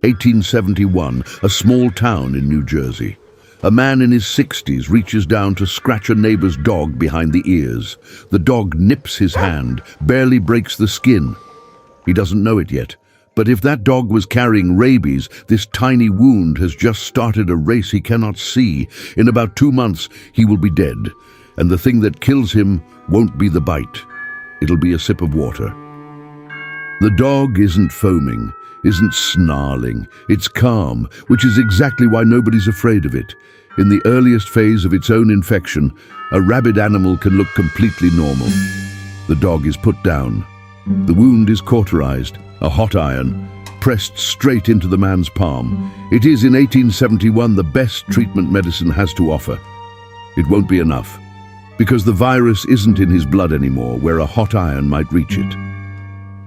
1871, a small town in New Jersey. A man in his 60s reaches down to scratch a neighbor's dog behind the ears. The dog nips his hand, barely breaks the skin. He doesn't know it yet, but if that dog was carrying rabies, this tiny wound has just started a race he cannot see. In about 2 months, he will be dead, and the thing that kills him won't be the bite. It'll be a sip of water. The dog isn't foaming, isn't snarling. It's calm, which is exactly why nobody's afraid of it. In the earliest phase of its own infection, a rabid animal can look completely normal. The dog is put down. The wound is cauterized, a hot iron, pressed straight into the man's palm. It is, in 1871, the best treatment medicine has to offer. It won't be enough, because the virus isn't in his blood anymore, where a hot iron might reach it.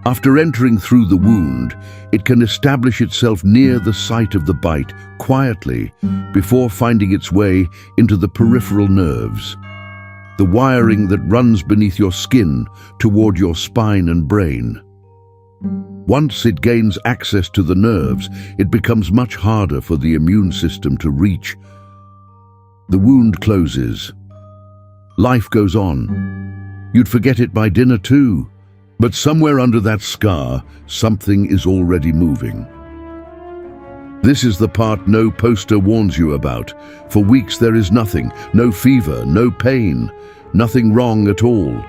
After entering through the wound, it can establish itself near the site of the bite, quietly, before finding its way into the peripheral nerves, the wiring that runs beneath your skin toward your spine and brain. Once it gains access to the nerves, it becomes much harder for the immune system to reach. The wound closes. Life goes on. You'd forget it by dinner too. But somewhere under that scar, something is already moving. This is the part no poster warns you about. For weeks there is nothing, no fever, no pain, nothing wrong at all.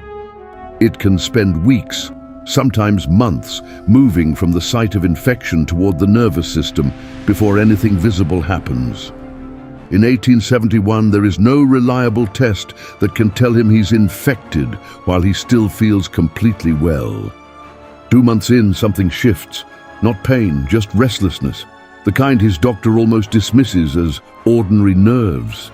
It can spend weeks, sometimes months, moving from the site of infection toward the nervous system before anything visible happens. In 1871, there is no reliable test that can tell him he's infected while he still feels completely well. 2 months in, something shifts. Not pain, just restlessness. The kind his doctor almost dismisses as ordinary nerves.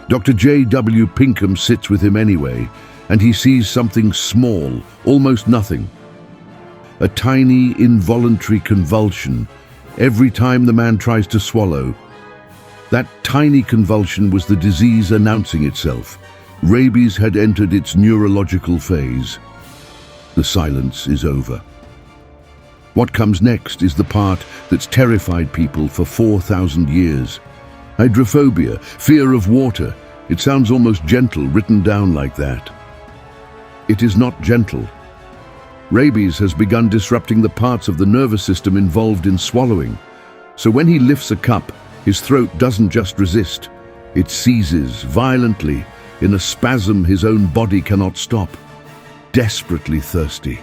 Dr. J.W. Pinkham sits with him anyway, and he sees something small, almost nothing. A tiny, involuntary convulsion every time the man tries to swallow. That tiny convulsion was the disease announcing itself. Rabies had entered its neurological phase. The silence is over. What comes next is the part that's terrified people for 4,000 years. Hydrophobia, fear of water. It sounds almost gentle, written down like that. It is not gentle. Rabies has begun disrupting the parts of the nervous system involved in swallowing. So when he lifts a cup, his throat doesn't just resist, it seizes violently. In a spasm his own body cannot stop. Desperately thirsty.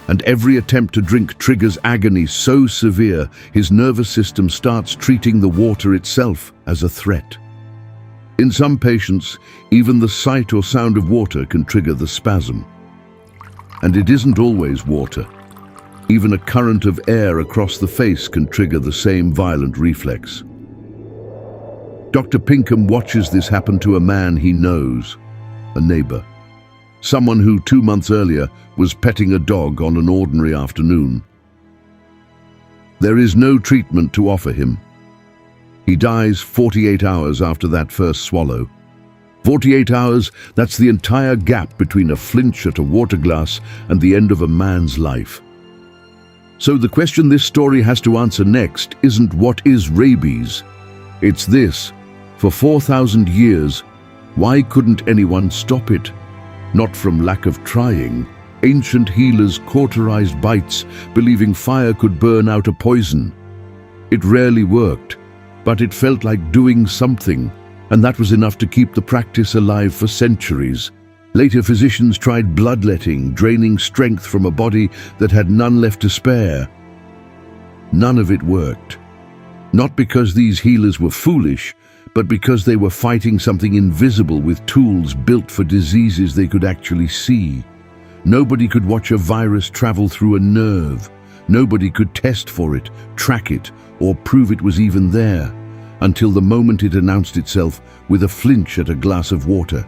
And every attempt to drink triggers agony so severe, his nervous system starts treating the water itself as a threat. In some patients, even the sight or sound of water can trigger the spasm. And it isn't always water. Even a current of air across the face can trigger the same violent reflex. Dr. Pinkham watches this happen to a man he knows, a neighbor. Someone who 2 months earlier was petting a dog on an ordinary afternoon. There is no treatment to offer him. He dies 48 hours after that first swallow. 48 hours, that's the entire gap between a flinch at a water glass and the end of a man's life. So the question this story has to answer next isn't what is rabies? It's this: for 4,000 years, why couldn't anyone stop it? Not from lack of trying. Ancient healers cauterized bites, believing fire could burn out a poison. It rarely worked, but it felt like doing something, and that was enough to keep the practice alive for centuries. Later physicians tried bloodletting, draining strength from a body that had none left to spare. None of it worked. Not because these healers were foolish, but because they were fighting something invisible with tools built for diseases they could actually see. Nobody could watch a virus travel through a nerve. Nobody could test for it, track it, or prove it was even there, until the moment it announced itself with a flinch at a glass of water.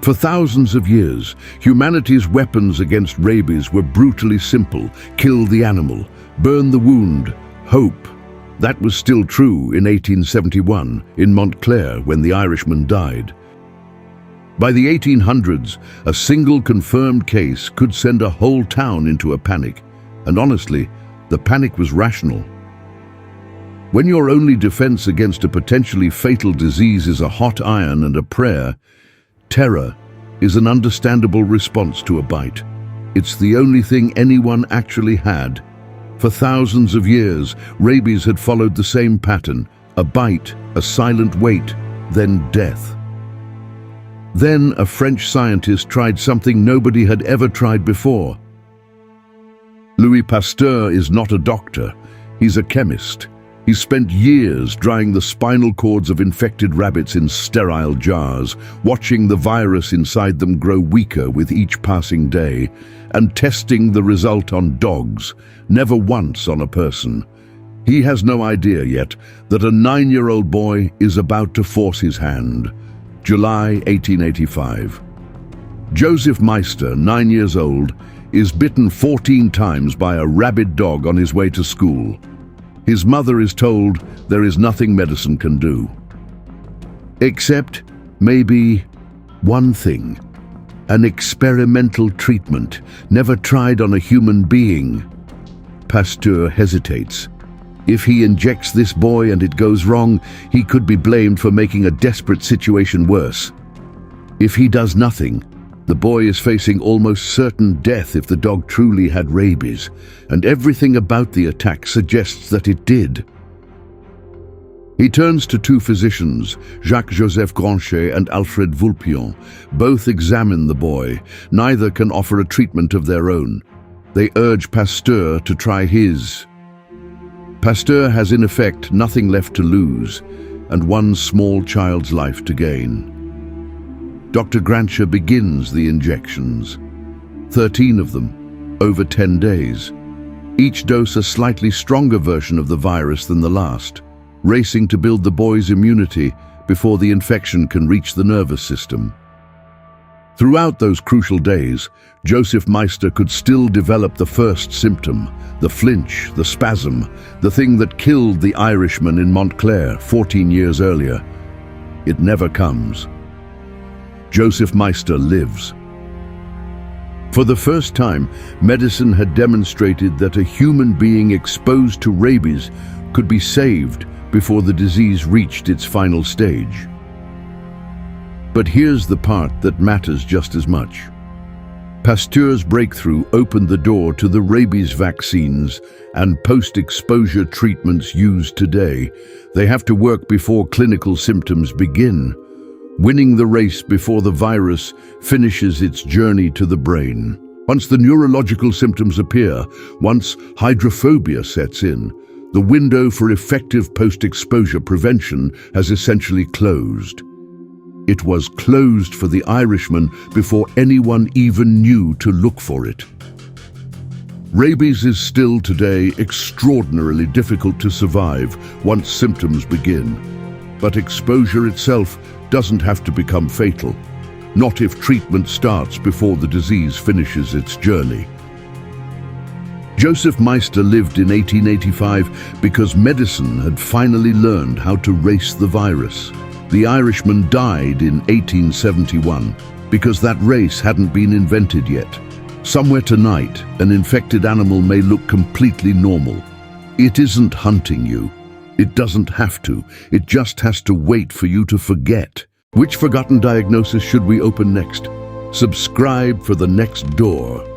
For thousands of years, humanity's weapons against rabies were brutally simple: kill the animal, burn the wound, hope. That was still true in 1871 in Montclair when the Irishman died. By the 1800s, a single confirmed case could send a whole town into a panic. And honestly, the panic was rational. When your only defense against a potentially fatal disease is a hot iron and a prayer, terror is an understandable response to a bite. It's the only thing anyone actually had. For thousands of years, rabies had followed the same pattern: a bite, a silent wait, then death. Then a French scientist tried something nobody had ever tried before. Louis Pasteur is not a doctor, he's a chemist. He spent years drying the spinal cords of infected rabbits in sterile jars, watching the virus inside them grow weaker with each passing day, and testing the result on dogs, never once on a person. He has no idea yet that a 9-year-old boy is about to force his hand. July 1885. Joseph Meister, 9 years old, is bitten 14 times by a rabid dog on his way to school. His mother is told there is nothing medicine can do. Except, maybe, one thing. An experimental treatment, never tried on a human being. Pasteur hesitates. If he injects this boy and it goes wrong, he could be blamed for making a desperate situation worse. If he does nothing, the boy is facing almost certain death if the dog truly had rabies, and everything about the attack suggests that it did. He turns to 2 physicians, Jacques-Joseph Granchet and Alfred Vulpian. Both examine the boy. Neither can offer a treatment of their own. They urge Pasteur to try his. Pasteur has in effect nothing left to lose, and one small child's life to gain. Dr. Granchet begins the injections. 13 of them, over 10 days. Each dose a slightly stronger version of the virus than the last, racing to build the boy's immunity before the infection can reach the nervous system. Throughout those crucial days, Joseph Meister could still develop the first symptom, the flinch, the spasm, the thing that killed the Irishman in Montclair 14 years earlier. It never comes. Joseph Meister lives. For the first time, medicine had demonstrated that a human being exposed to rabies could be saved before the disease reached its final stage. But here's the part that matters just as much. Pasteur's breakthrough opened the door to the rabies vaccines and post-exposure treatments used today. They have to work before clinical symptoms begin, winning the race before the virus finishes its journey to the brain. Once the neurological symptoms appear, once hydrophobia sets in, the window for effective post-exposure prevention has essentially closed. It was closed for the Irishman before anyone even knew to look for it. Rabies is still today extraordinarily difficult to survive once symptoms begin, but exposure itself doesn't have to become fatal, not if treatment starts before the disease finishes its journey. Joseph Meister lived in 1885 because medicine had finally learned how to race the virus. The Irishman died in 1871 because that race hadn't been invented yet. Somewhere tonight, an infected animal may look completely normal. It isn't hunting you. It doesn't have to. It just has to wait for you to forget. Which forgotten diagnosis should we open next? Subscribe for the next door.